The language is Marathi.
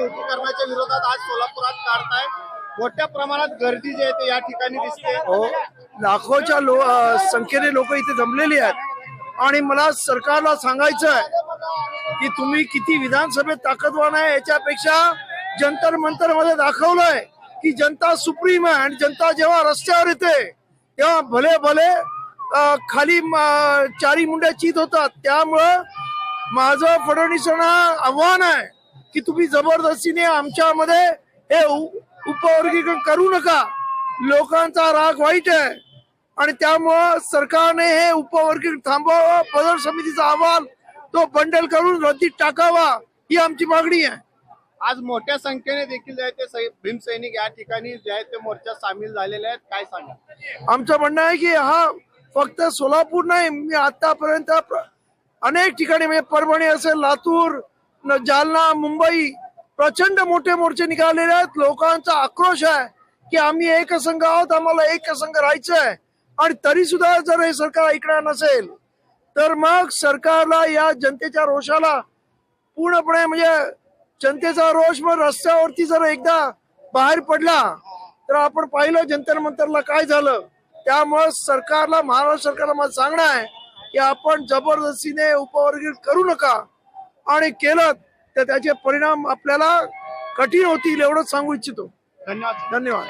उपकरणाच्या विरोधात आज सोलापुरात काढताय, मोठ्या प्रमाणात गर्दी जी आहे ते या ठिकाणी दिसते। हो, लाखोच्या संख्येने लोक इथे जमलेली आहेत आणि मला सरकारला सांगायचं आहे की तुम्ही किती विधानसभेत ताकदवान आहे याच्यापेक्षा जंतर मंतर मध्ये दाखवलंय की जनता सुप्रीम आहे आणि जनता जेव्हा रस्त्यावर येते तेव्हा भले भले खाली चारी मुंड्या चित होतात। त्यामुळं माझं फडणवीसांना आव्हान आहे की तुम्ही जबरदस्तीने आमच्यामध्ये हे उपवर्गीकरण करू नका। लोकांचा राग वाईट आहे आणि त्यामुळं सरकारने हे उपवर्गीकरण थांबवावं। पदर समितीचा अहवाल तो बंडल करून रद्दीत टाकावा ही आमची मागणी आहे। आज मोठ्या संख्येने देखील जे आहे ते भीमसैनिक या ठिकाणी जे आहे ते मोर्चात सामील झालेले आहेत, काय सांगा? आमचं म्हणणं आहे की हा फक्त सोलापूर नाही, मी आतापर्यंत अनेक ठिकाणी म्हणजे परभणी असेल, लातूर, जालना, मुंबई प्रचंड मोठे मोर्चे निघालेले आहेत। लोकांचा आक्रोश आहे की आम्ही एकसंघ आहोत, आम्हाला एकसंघ राहायचं आहे आणि तरी सुद्धा जर हे सरकार ऐकणार नसेल तर मग सरकारला या जनतेच्या रोषाला पूर्णपणे म्हणजे जनतेचा रोष मग रस्त्यावरती जर एकदा बाहेर पडला तर आपण पाहिलं जंतर मंतरला काय झालं। त्यामुळे सरकारला, महाराष्ट्र सरकारला मला सांगणं आहे की आपण जबरदस्तीने उपवर्गीकरण करू नका आणि केलं तर त्याचे परिणाम आपल्याला कठीण होतील एवढंच सांगू इच्छितो। धन्यवाद। धन्यवाद।